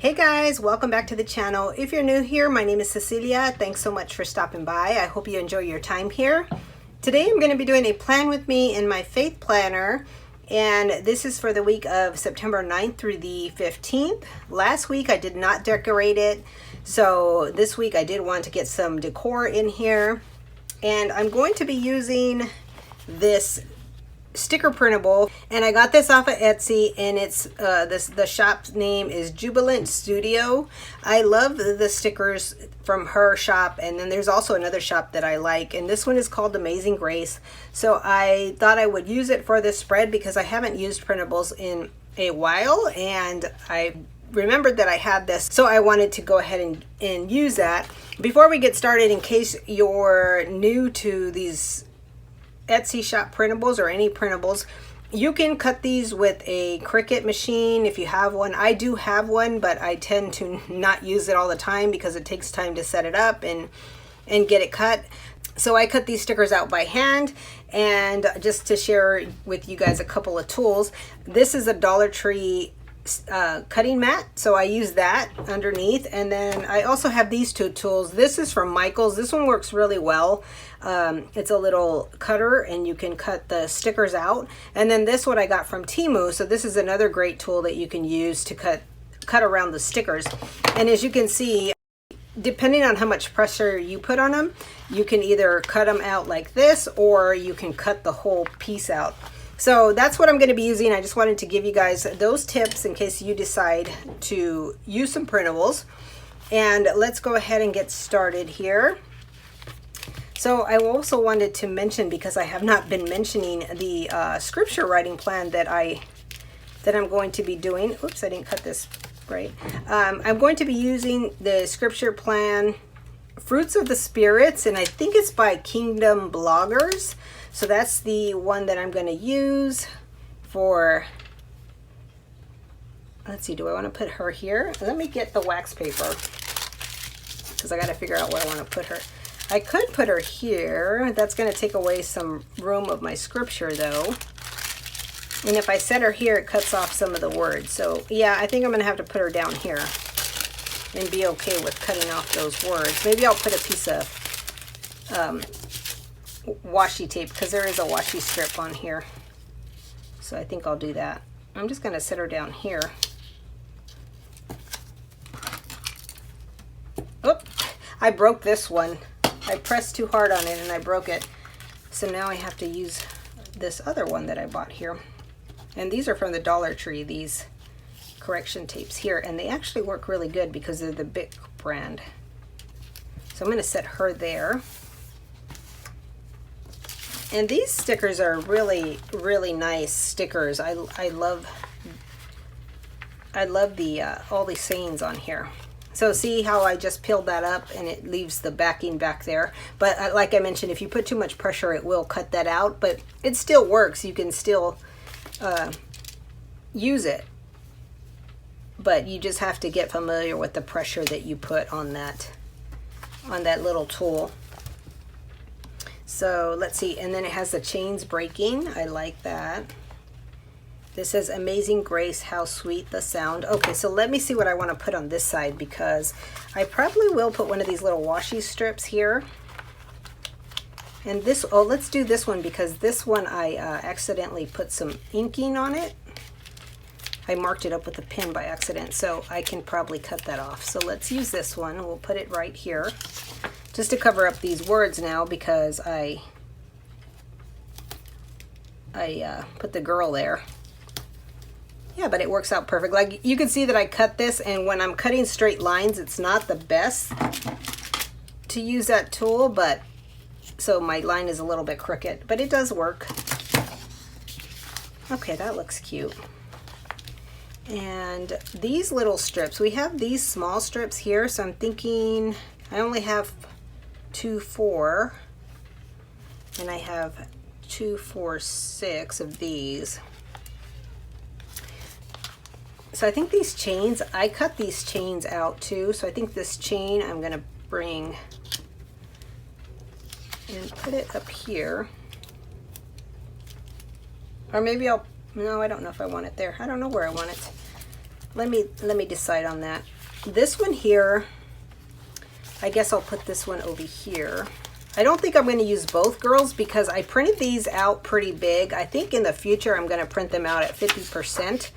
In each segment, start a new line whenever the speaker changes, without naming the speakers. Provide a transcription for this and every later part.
Hey guys, welcome back to the channel. If you're new here, my name is Cecilia. Thanks so much for stopping by. I hope you enjoy your time here. Today I'm going to be doing a plan with me in my faith planner, and this is for the week of September 9th through the 15th. Last week I did not decorate it, so this week I did want to get some decor in here, and I'm going to be using this sticker printable, and I got this off of Etsy, and it's the shop's name is Jubilant Studio. I love the stickers from her shop, and then there's also another shop that I like, and this one is called Amazing Grace. So I thought I would use it for this spread because I haven't used printables in a while, and I remembered that I had this, so I wanted to go ahead and use that. Before we get started, in case you're new to these Etsy shop printables or any printables, you can cut these with a Cricut machine if you have one. I do have one, but I tend to not use it all the time because it takes time to set it up and get it cut. So I cut these stickers out by hand. And just to share with you guys a couple of tools, this is a Dollar Tree cutting mat, so I use that underneath. And then I also have these two tools. This is from Michael's. This one works really well. It's a little cutter and you can cut the stickers out. And then this one I got from Temu, so this is another great tool that you can use to cut around the stickers. And as you can see, depending on how much pressure you put on them, you can either cut them out like this or you can cut the whole piece out. So that's what I'm going to be using. I just wanted to give you guys those tips in case you decide to use some printables. And let's go ahead and get started here. So I also wanted to mention, because I have not been mentioning the scripture writing plan that I'm going to be doing. Oops, I didn't cut this right. I'm going to be using the scripture plan, Fruits of the Spirits, and I think it's by Kingdom Bloggers. So that's the one that I'm going to use for, let's see, do I want to put her here? Let me get the wax paper because I got to figure out where I want to put her. I could put her here. That's going to take away some room of my scripture though. And if I set her here, it cuts off some of the words. So yeah, I think I'm going to have to put her down here and be okay with cutting off those words. Maybe I'll put a piece of washi tape, because there is a washi strip on here. So I think I'll do that. I'm just going to set her down here. Oop, I broke this one. I pressed too hard on it and I broke it. So now I have to use this other one that I bought here. And these are from the Dollar Tree, these correction tapes here, and they actually work really good because they're the Bic brand. So I'm going to set her there. And these stickers are really, really nice stickers. I love the all these sayings on here. So see how I just peeled that up and it leaves the backing back there. But like I mentioned, if you put too much pressure, it will cut that out. But it still works. You can still use it. But you just have to get familiar with the pressure that you put on that little tool. So let's see, and then it has the chains breaking. I like that. This says Amazing Grace, how sweet the sound. Okay, so let me see what I want to put on this side, because I probably will put one of these little washi strips here. And this, oh, let's do this one, because this one I accidentally put some inking on it. I marked it up with a pen by accident, so I can probably cut that off. So let's use this one. We'll put it right here, just to cover up these words now, because I put the girl there. Yeah, but it works out perfect. Like you can see that I cut this, and when I'm cutting straight lines, it's not the best to use that tool, but so my line is a little bit crooked, but it does work. Okay, that looks cute. And these little strips, we have these small strips here, so I'm thinking I only have 2, 4, and I have 2, 4, 6 of these. So I think these chains, I cut these chains out too, so I think this chain I'm going to bring and put it up here. Or maybe I'll, no, I don't know if I want it there. I don't know where I want it. let me decide on that. This one here, I guess I'll put this one over here. I don't think I'm going to use both girls because I printed these out pretty big. I think in the future I'm going to print them out at 50%,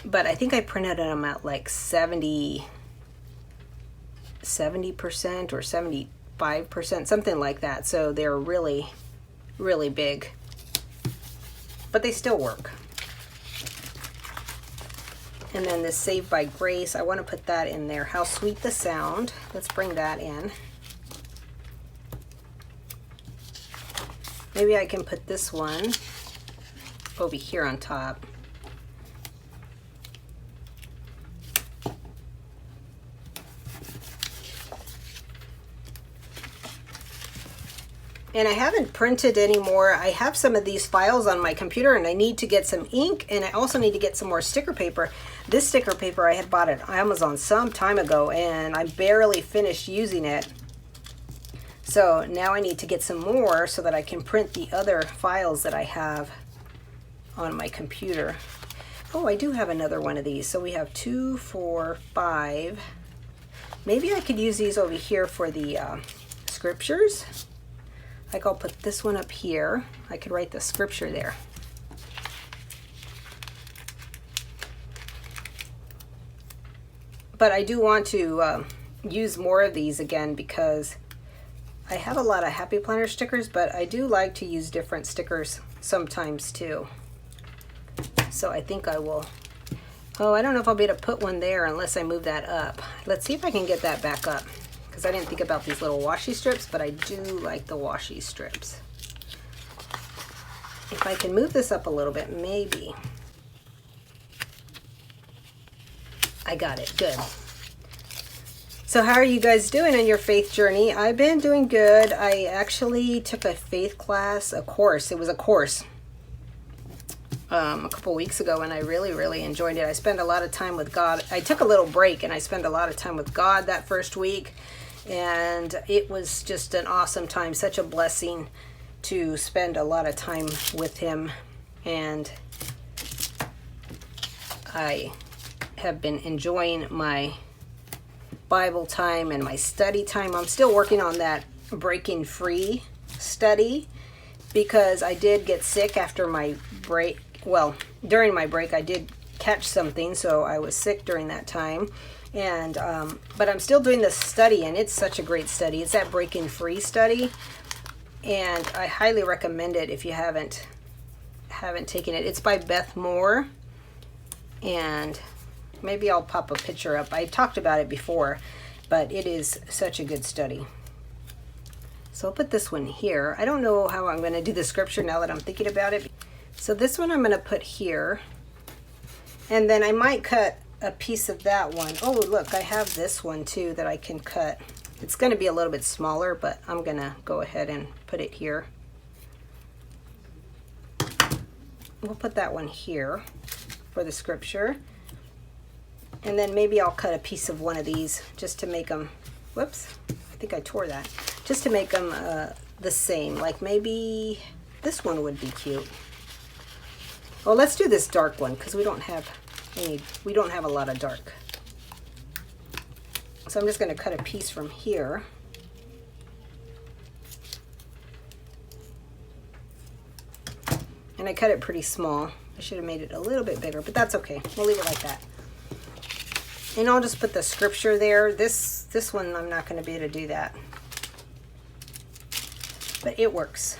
but I think I printed them at like 70% or 75%, something like that. So they're really, really big, but they still work. And then this Saved by Grace, I want to put that in there. How Sweet the Sound. Let's bring that in. Maybe I can put this one over here on top. And I haven't printed anymore. I have some of these files on my computer and I need to get some ink, and I also need to get some more sticker paper. This sticker paper I had bought at Amazon some time ago and I barely finished using it. So now I need to get some more so that I can print the other files that I have on my computer. Oh, I do have another one of these. So we have 2, 4, 5. Maybe I could use these over here for the scriptures. Like I'll put this one up here. I could write the scripture there. But I do want to use more of these again because I have a lot of Happy Planner stickers, but I do like to use different stickers sometimes too. So I think I will. Oh, I don't know if I'll be able to put one there unless I move that up. Let's see if I can get that back up, because I didn't think about these little washi strips, but I do like the washi strips. If I can move this up a little bit, maybe. I got it, good. So how are you guys doing on your faith journey? I've been doing good. I actually took a faith class, a course. It was a course a couple weeks ago, and I really, really enjoyed it. I spent a lot of time with God. I took a little break, and I spent a lot of time with God that first week, and it was just an awesome time. Such a blessing to spend a lot of time with Him, and I have been enjoying my Bible time and my study time. I'm still working on that breaking free study because I did get sick after my break. Well, during my break I did catch something, so I was sick during that time. And but I'm still doing this study, and it's such a great study. It's that breaking free study, and I highly recommend it if you haven't taken it. It's by Beth Moore, and maybe I'll pop a picture up. I talked about it before, but it is such a good study. So I'll put this one here. I don't know how I'm going to do the scripture now that I'm thinking about it. So this one I'm going to put here, and then I might cut a piece of that one. Oh, look, I have this one too that I can cut. It's going to be a little bit smaller, but I'm going to go ahead and put it here. We'll put that one here for the scripture. And then maybe I'll cut a piece of one of these just to make them, whoops, I think I tore that, just to make them the same. Like maybe this one would be cute. Well, let's do this dark one because we don't have a lot of dark. So I'm just going to cut a piece from here. And I cut it pretty small. I should have made it a little bit bigger, but that's okay. We'll leave it like that. And I'll just put the scripture there. This one, I'm not going to be able to do that. But it works.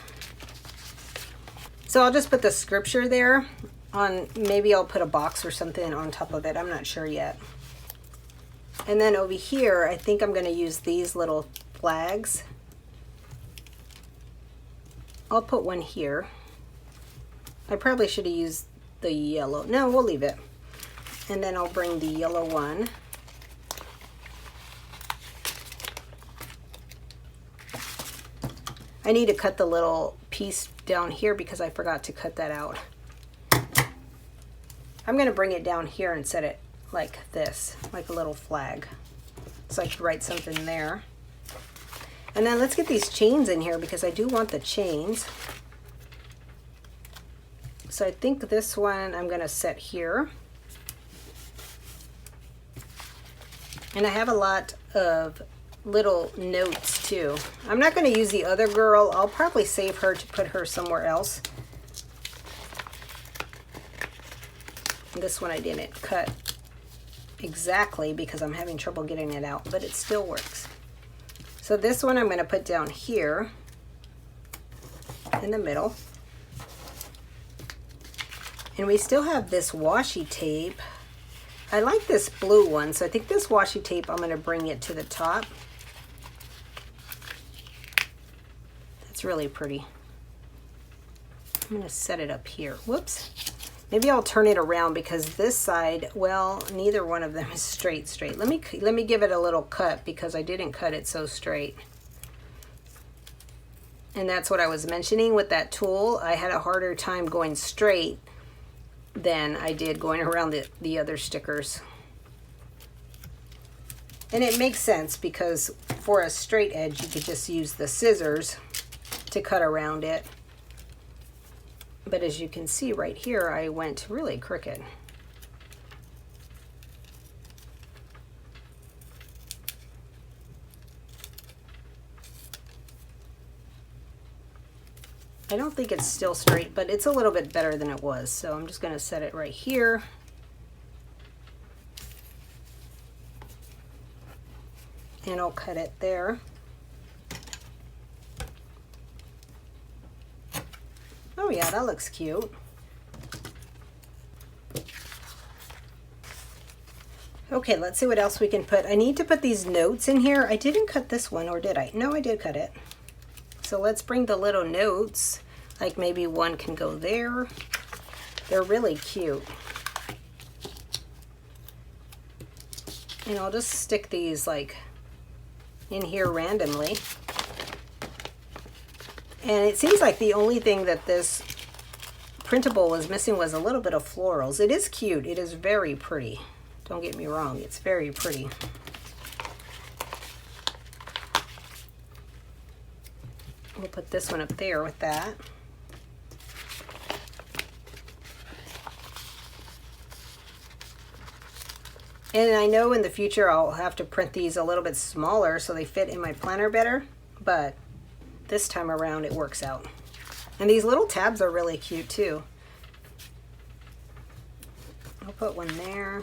So I'll just put the scripture there on, maybe I'll put a box or something on top of it. I'm not sure yet. And then over here, I think I'm going to use these little flags. I'll put one here. I probably should have used the yellow. No, we'll leave it. And then I'll bring the yellow one. I need to cut the little piece down here because I forgot to cut that out. I'm going to bring it down here and set it like this, like a little flag. So I could write something there. And then let's get these chains in here because I do want the chains. So I think this one I'm going to set here. And I have a lot of little notes too. I'm not going to use the other girl. I'll probably save her to put her somewhere else. And this one I didn't cut exactly because I'm having trouble getting it out, but it still works. So this one I'm going to put down here in the middle. And we still have this washi tape. I like this blue one, so I think this washi tape, I'm going to bring it to the top. That's really pretty. I'm going to set it up here. Whoops. Maybe I'll turn it around because this side, well, neither one of them is straight. Let me give it a little cut because I didn't cut it so straight. And that's what I was mentioning with that tool. I had a harder time going straight than I did going around the other stickers. And it makes sense because for a straight edge, you could just use the scissors to cut around it. But as you can see right here, I went really crooked. I don't think it's still straight, but it's a little bit better than it was. So I'm just going to set it right here. And I'll cut it there. Oh yeah, that looks cute. Okay, let's see what else we can put. I need to put these notes in here. I didn't cut this one, or did I? No, I did cut it. So let's bring the little notes, like maybe one can go there. They're really cute. And I'll just stick these like in here randomly. And it seems like the only thing that this printable was missing was a little bit of florals. It is cute. It is very pretty. Don't get me wrong. It's very pretty. We'll put this one up there with that. And I know in the future I'll have to print these a little bit smaller so they fit in my planner better, but this time around it works out. And these little tabs are really cute too. I'll put one there.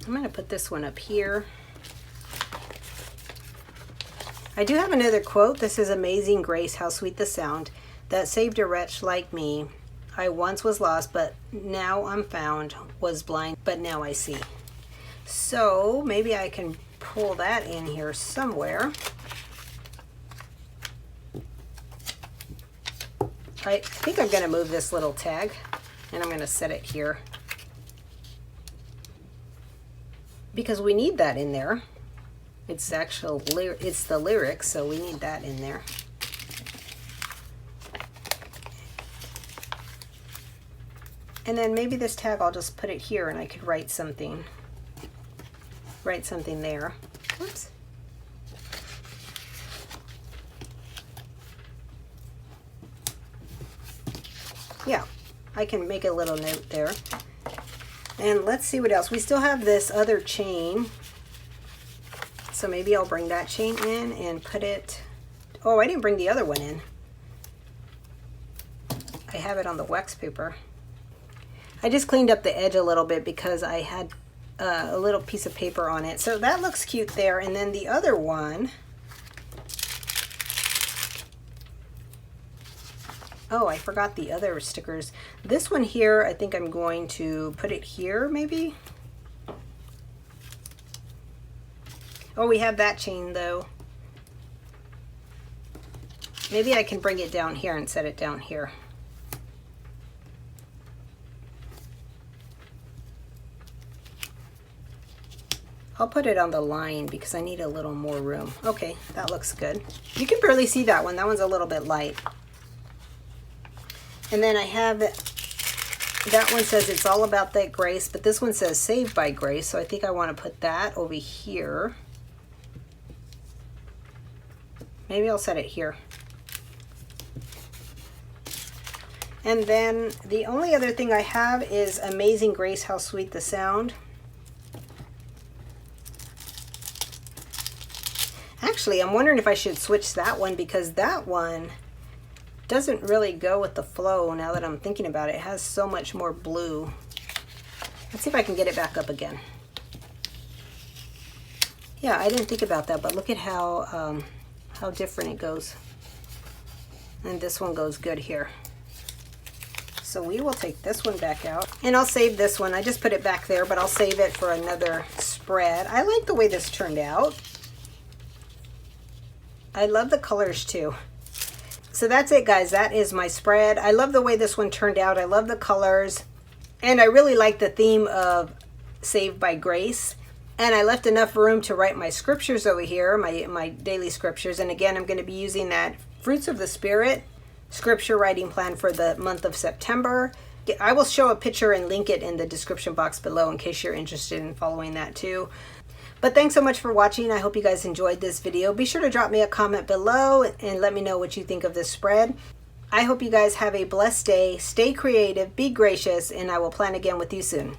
I'm going to put this one up here. I do have another quote. This is Amazing Grace, how sweet the sound that saved a wretch like me. I once was lost, but now I'm found, was blind, but now I see. So maybe I can pull that in here somewhere. I think I'm going to move this little tag and I'm going to set it here, because we need that in there. It's it's the lyrics, so we need that in there. And then maybe this tag, I'll just put it here and I could write something there. Whoops. Yeah, I can make a little note there. And let's see what else. We still have this other chain. So maybe I'll bring that chain in and put it, oh, I didn't bring the other one in. I have it on the wax paper. I just cleaned up the edge a little bit because I had a little piece of paper on it. So that looks cute there. And then the other one, oh, I forgot the other stickers. This one here, I think I'm going to put it here maybe. Oh, we have that chain though. Maybe I can bring it down here and set it down here. I'll put it on the line because I need a little more room. Okay, that looks good. You can barely see that one. That one's a little bit light. And then I have that one says it's all about that grace, but this one says saved by grace, so I think I want to put that over here. Maybe I'll set it here. And then the only other thing I have is Amazing Grace, How Sweet the Sound. Actually, I'm wondering if I should switch that one, because that one doesn't really go with the flow now that I'm thinking about it. It has so much more blue. Let's see if I can get it back up again. Yeah, I didn't think about that, but look at how different it goes. And this one goes good here. So we will take this one back out, and I'll save this one. I just put it back there, but I'll save it for another spread. I like the way this turned out. I love the colors too. So that's it, guys. That is my spread. I love the way this one turned out. I love the colors, and I really like the theme of Saved by Grace. And I left enough room to write my scriptures over here, my daily scriptures. And again, I'm going to be using that Fruits of the Spirit scripture writing plan for the month of September. I will show a picture and link it in the description box below in case you're interested in following that too. But thanks so much for watching. I hope you guys enjoyed this video. Be sure to drop me a comment below and let me know what you think of this spread. I hope you guys have a blessed day. Stay creative, be gracious, and I will plan again with you soon.